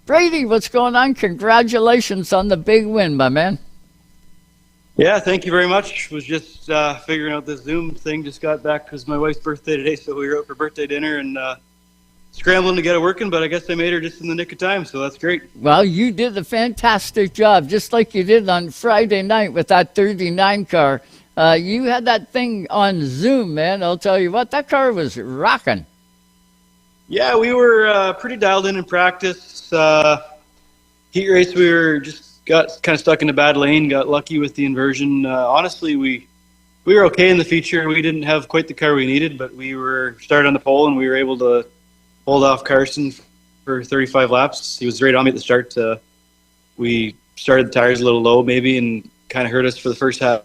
Brady, what's going on? Congratulations on the big win, my man. Yeah, thank you very much. Was just figuring out this Zoom thing. Just got back because my wife's birthday today, so we were out for birthday dinner and scrambling to get it working. But I guess I made her just in the nick of time, so that's great. Well, you did a fantastic job, just like you did on Friday night with that 39 car. You had that thing on Zoom, man. I'll tell you what, that car was rocking. Yeah, we were pretty dialed in practice. Heat race, we were just got kind of stuck in a bad lane. Got lucky with the inversion. Honestly, we were okay in the feature. We didn't have quite the car we needed, but we were started on the pole and we were able to hold off Carson for 35 laps. He was right on me at the start. We started the tires a little low maybe and kind of hurt us for the first half.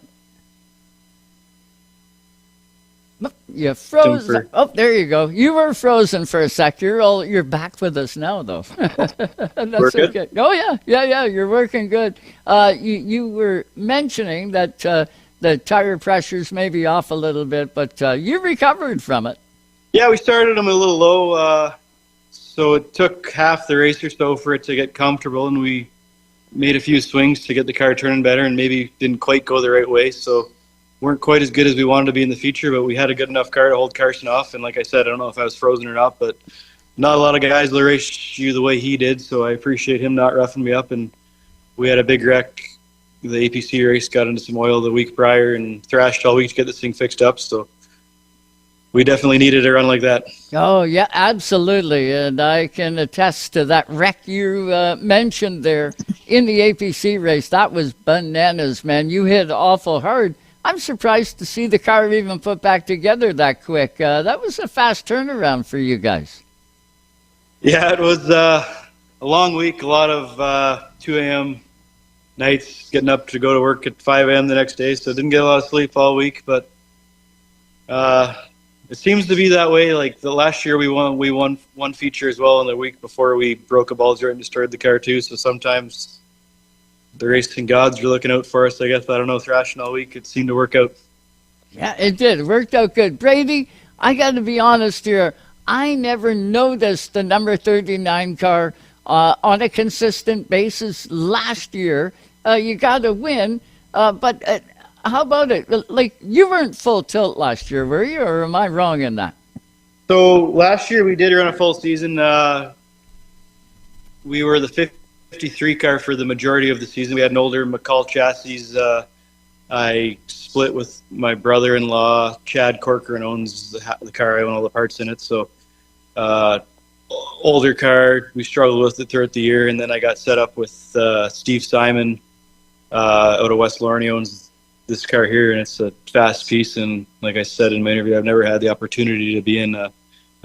You froze. Oh, there you go. You were frozen for a sec. You're back with us now, though. That's okay. Oh yeah. You're working good. You were mentioning that the tire pressures may be off a little bit, but you recovered from it. Yeah, we started them a little low, so it took half the race or so for it to get comfortable, and we made a few swings to get the car turning better, and maybe didn't quite go the right way, so weren't quite as good as we wanted to be in the feature, but we had a good enough car to hold Carson off. And like I said, I don't know if I was frozen or not, but not a lot of guys will race you the way he did, so I appreciate him not roughing me up. And we had a big wreck. The APC race got into some oil the week prior and thrashed all week to get this thing fixed up, so we definitely needed a run like that. Oh, yeah, absolutely. And I can attest to that wreck you mentioned there in the APC race. That was bananas, man. You hit awful hard. I'm surprised to see the car even put back together that quick. That was a fast turnaround for you guys. Yeah, it was a long week, a lot of 2 a.m. nights, getting up to go to work at 5 a.m. the next day, so didn't get a lot of sleep all week, but it seems to be that way. Like the last year we won one feature as well, and the week before we broke a ball joint and destroyed the car too, so sometimes the racing gods were looking out for us, I guess. I don't know, thrashing all week, it seemed to work out. Yeah, it did. It worked out good. Brady, I got to be honest here. I never noticed the number 39 car on a consistent basis last year. You got to win, but how about it? Like, you weren't full tilt last year, were you, or am I wrong in that? So last year we did run a full season. We were the 53 car for the majority of the season. We had an older McCall chassis. I split with my brother-in-law, Chad Corcoran owns the car. I own all the parts in it. So older car. We struggled with it throughout the year, and then I got set up with Steve Simon out of West Lorne. He owns this car here, and it's a fast piece. And like I said in my interview, I've never had the opportunity to be in a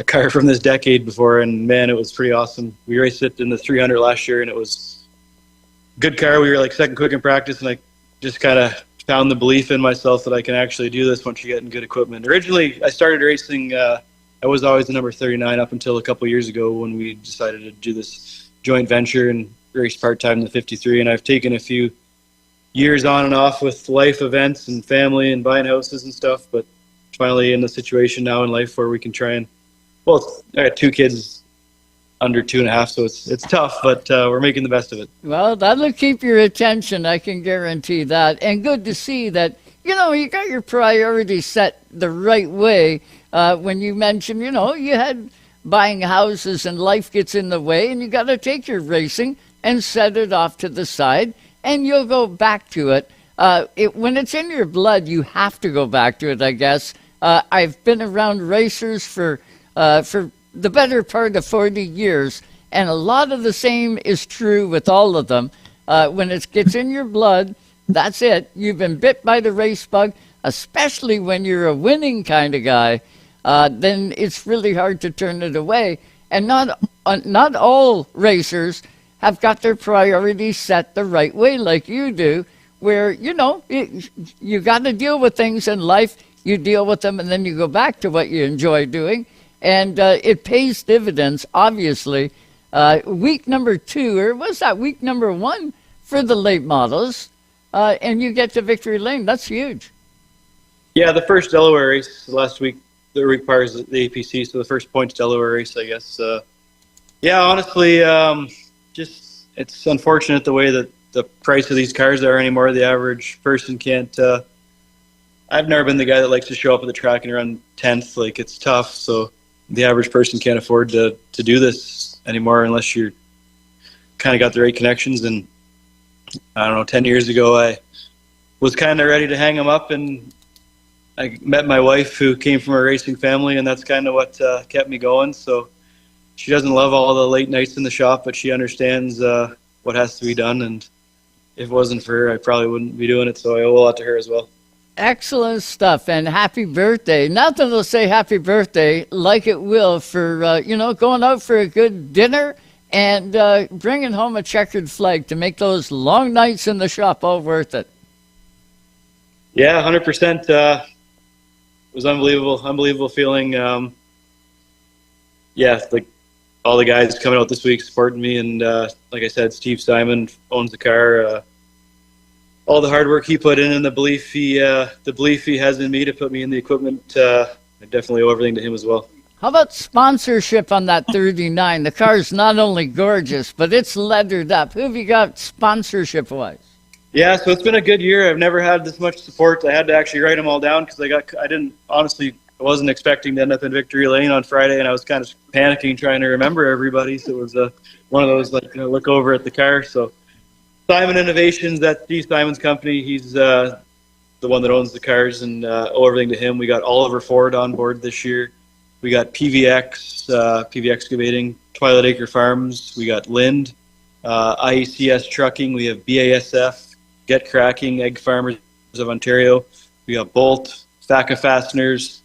car from this decade before, and man, it was pretty awesome. We raced it in the 300 last year, and it was a good car. We were like second quick in practice, and I just kind of found the belief in myself that I can actually do this once you get in good equipment. Originally, I started racing, I was always the number 39 up until a couple years ago when we decided to do this joint venture and race part-time in the 53, and I've taken a few years on and off with life events and family and buying houses and stuff, but finally in the situation now in life where we can try and, well, I got 2 kids under 2.5, so it's tough, but we're making the best of it. Well, that'll keep your attention, I can guarantee that. And good to see that, you got your priorities set the right way. When you mentioned, you had buying houses and life gets in the way, and you got to take your racing and set it off to the side, and you'll go back to it. When it's in your blood, you have to go back to it, I guess. I've been around racers for the better part of 40 years, and a lot of the same is true with all of them. When it gets in your blood, that's it. You've been bit by the race bug, especially when you're a winning kind of guy. Then it's really hard to turn it away. And not all racers have got their priorities set the right way like you do, where, you got to deal with things in life, you deal with them, and then you go back to what you enjoy doing. And it pays dividends, obviously. Week number 2, or was that week number 1 for the late models, and you get to victory lane. That's huge. Yeah, the first Delaware race last week, the week prior is the APC, so the first points Delaware race, I guess. Yeah, honestly, just it's unfortunate the way that the price of these cars are anymore. The average person can't. I've never been the guy that likes to show up at the track and run 10th. Like, it's tough. So the average person can't afford to do this anymore unless you're kind of got the right connections. And I don't know, 10 years ago, I was kind of ready to hang them up, and I met my wife, who came from a racing family, and that's kind of what kept me going. So she doesn't love all the late nights in the shop, but she understands what has to be done. And if it wasn't for her, I probably wouldn't be doing it. So I owe a lot to her as well. Excellent stuff, and happy birthday. Nothing will say happy birthday like it will for, going out for a good dinner and bringing home a checkered flag to make those long nights in the shop all worth it. Yeah, 100%. It was unbelievable feeling. Like all the guys coming out this week supporting me, and like I said, Steve Simon owns the car. All the hard work he put in, and the belief he has in me to put me in the equipment, I definitely owe everything to him as well. How about sponsorship on that 39? The car's not only gorgeous, but it's leathered up. Who have you got sponsorship-wise? Yeah, so it's been a good year. I've never had this much support. I had to actually write them all down because I wasn't expecting to end up in Victory Lane on Friday, and I was kind of panicking trying to remember everybody. So it was one of those, look over at the car. So Simon Innovations, that's Steve Simon's company. He's the one that owns the cars, and owe everything to him. We got Oliver Ford on board this year. We got PV Excavating, Twilight Acre Farms. We got Lind, IECS Trucking. We have BASF, Get Cracking, Egg Farmers of Ontario. We got Bolt, FACA Fasteners,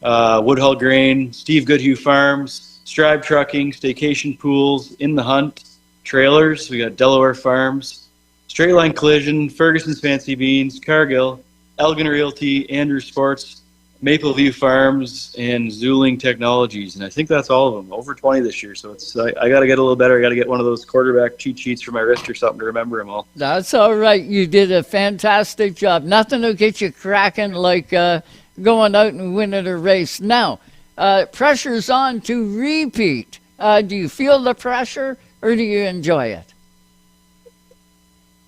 Woodhull Grain, Steve Goodhue Farms, Stribe Trucking, Staycation Pools, In the Hunt, Trailers. We got Delaware Farms, Straight Line Collision, Ferguson's Fancy Beans, Cargill, Elgin Realty, Andrew Sports, Mapleview Farms, and Zuling Technologies. And I think that's all of them. Over 20 this year. So I got to get a little better. I got to get one of those quarterback cheat sheets for my wrist or something to remember them all. That's all right. You did a fantastic job. Nothing will get you cracking like going out and winning a race. Now, pressure's on to repeat. Do you feel the pressure, or do you enjoy it?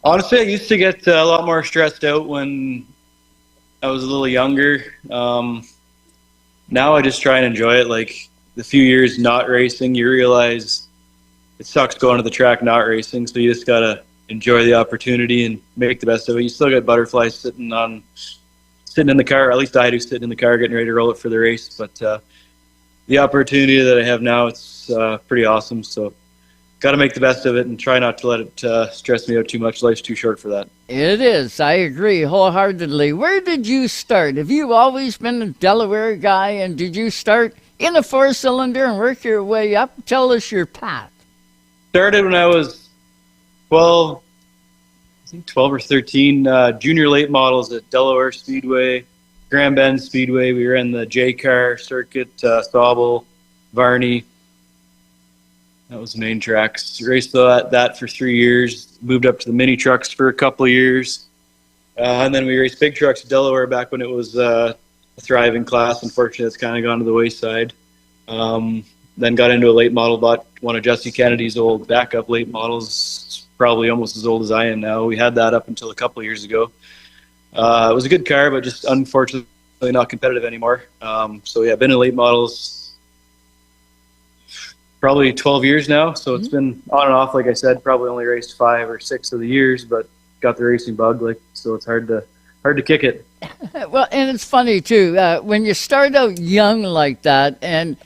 Honestly, I used to get a lot more stressed out when I was a little younger. Now I just try and enjoy it. Like, the few years not racing, you realize it sucks going to the track not racing, so you just got to enjoy the opportunity and make the best of it. You still got butterflies sitting in the car, at least I do, sitting in the car getting ready to roll it for the race. But the opportunity that I have now, it's pretty awesome. So got to make the best of it and try not to let it stress me out too much. Life's too short for that. It is. I agree wholeheartedly. Where did you start? Have you always been a Delaware guy, and did you start in a four-cylinder and work your way up? Tell us your path. Started when I was 12 or 13, junior late models at Delaware Speedway, Grand Bend Speedway. We ran the J-Car circuit, Stauble, Varney. That was the main tracks. Raced that for 3 years. Moved up to the mini trucks for a couple of years. And then we raced big trucks at Delaware back when it was a thriving class. Unfortunately, it's kind of gone to the wayside. Then got into a late model, bought one of Jesse Kennedy's old backup late models, probably almost as old as I am now. We had that up until a couple of years ago. It was a good car, but just unfortunately not competitive anymore. So yeah, been in late models probably 12 years now. So it's been on and off, like I said, probably only raced 5 or 6 of the years, but got the racing bug, so it's hard to kick it. Well, and it's funny too, when you start out young like that and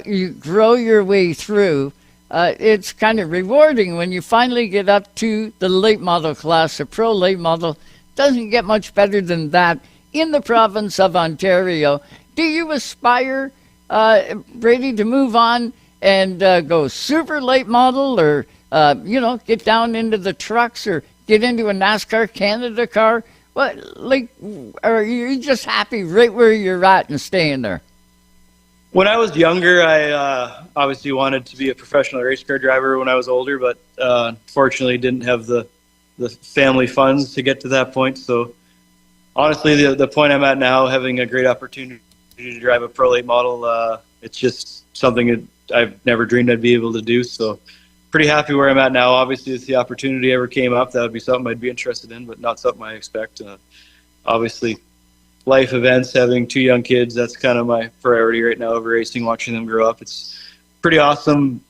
you grow your way through, it's kind of rewarding when you finally get up to the late model class. A pro late model doesn't get much better than that in the province of Ontario. Do you aspire, Brady, to move on and go super late model, or get down into the trucks, or get into a NASCAR Canada car? What, are you just happy right where you're at and staying there? When I was younger, I obviously wanted to be a professional race car driver when I was older, but unfortunately didn't have the family funds to get to that point. So honestly, the point I'm at now, having a great opportunity to drive a pro late model, it's just something that I've never dreamed I'd be able to do. So pretty happy where I'm at now. Obviously, if the opportunity ever came up, that would be something I'd be interested in, but not something I expect. Obviously, life events, having 2 young kids, that's kind of my priority right now over racing, watching them grow up. It's pretty awesome.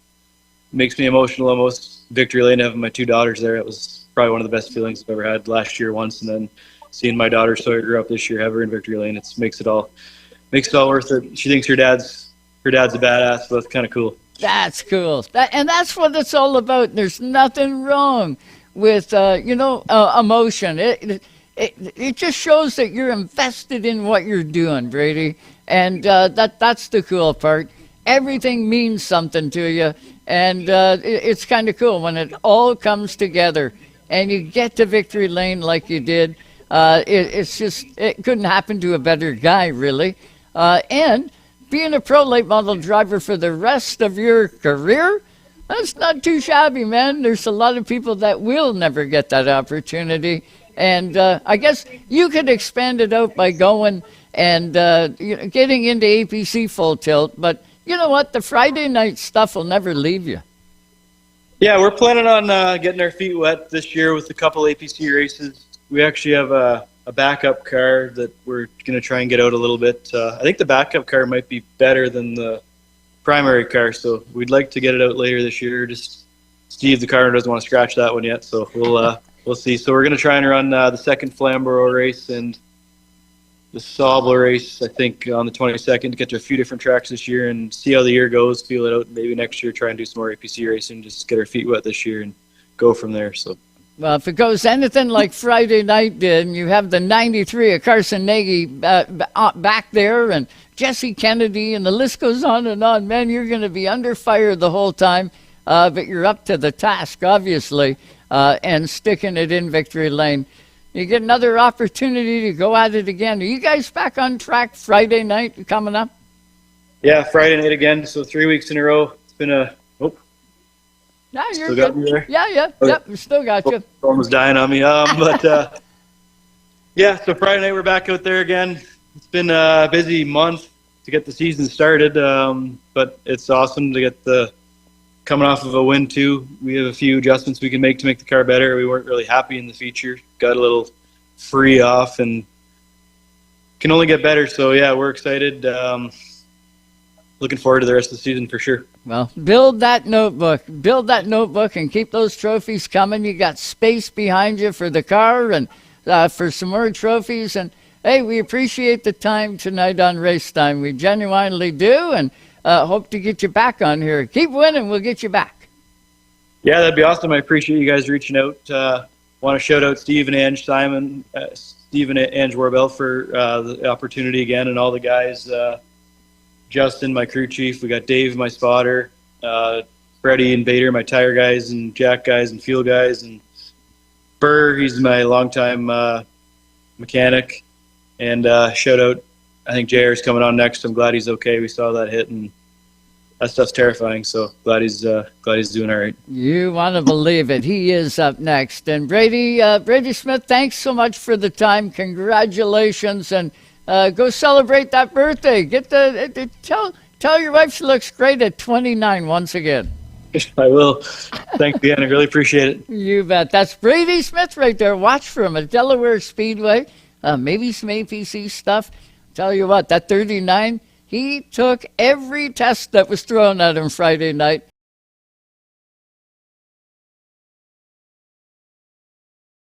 Makes me emotional almost. Victory Lane, having my 2 daughters there, it was probably one of the best feelings I've ever had last year once, and then seeing my daughter Sawyer grow up this year, have her in Victory Lane, it makes it all worth it. She thinks her dad's a badass, so that's kind of cool. That's cool. And that's what it's all about. There's nothing wrong with, emotion. It just shows that you're invested in what you're doing, Brady. And that's the cool part. Everything means something to you. And it's kind of cool when it all comes together and you get to Victory Lane like you did. It couldn't happen to a better guy, really. And being a pro late model driver for the rest of your career, that's not too shabby, man. There's a lot of people that will never get that opportunity. And I guess you could expand it out by going and getting into APC full tilt. But you know what? The Friday night stuff will never leave you. Yeah, we're planning on getting our feet wet this year with a couple APC races. We actually have a backup car that we're going to try and get out a little bit. I think the backup car might be better than the primary car, so we'd like to get it out later this year. Just Steve, the car doesn't want to scratch that one yet, so we'll see. So we're going to try and run the second Flamborough race and the Sauble race, I think, on the 22nd to get to a few different tracks this year and see how the year goes, feel it out, and maybe next year try and do some more APC racing, just get our feet wet this year and go from there. So. Well, if it goes anything like Friday night did, and you have the 93 of Carson Nagy back there and Jesse Kennedy, and the list goes on and on, man, you're going to be under fire the whole time, but you're up to the task, obviously, and sticking it in Victory Lane. You get another opportunity to go at it again. Are you guys back on track Friday night coming up? Yeah, Friday night again, so 3 weeks in a row. It's been a... No, you're still good. got me there? Yeah. Okay. Yep, we still got you. Phone was dying on me. But yeah, so Friday night we're back out there again. It's been a busy month to get the season started, but it's awesome to get coming off of a win too. We have a few adjustments we can make to make the car better. We weren't really happy in the feature. Got a little free off and can only get better. So yeah, we're excited. Looking forward to the rest of the season for sure. Well, build that notebook and keep those trophies coming. You got space behind you for the car and for some more trophies. And hey, we appreciate the time tonight on Race Time. We genuinely do, and hope to get you back on here. Keep winning, we'll get you back. Yeah, that'd be awesome. I appreciate you guys reaching out. Want to shout out Steve and Ange Simon, Steve and Ange Warbell for the opportunity again, and all the guys. Justin, my crew chief. We got Dave, my spotter. Freddie and Bader, my tire guys and jack guys and fuel guys. And Burr, he's my longtime mechanic. And shout out, I think JR's coming on next. I'm glad he's okay. We saw that hit, and that stuff's terrifying. So glad he's doing all right. You want to believe it. He is up next. And Brady Smith, thanks so much for the time. Congratulations. And go celebrate that birthday. Tell your wife she looks great at 29 once again. I will. Thanks again. I really appreciate it. You bet. That's Brady Smith right there. Watch for him at Delaware Speedway. Maybe some APC stuff. Tell you what, that 39, he took every test that was thrown at him Friday night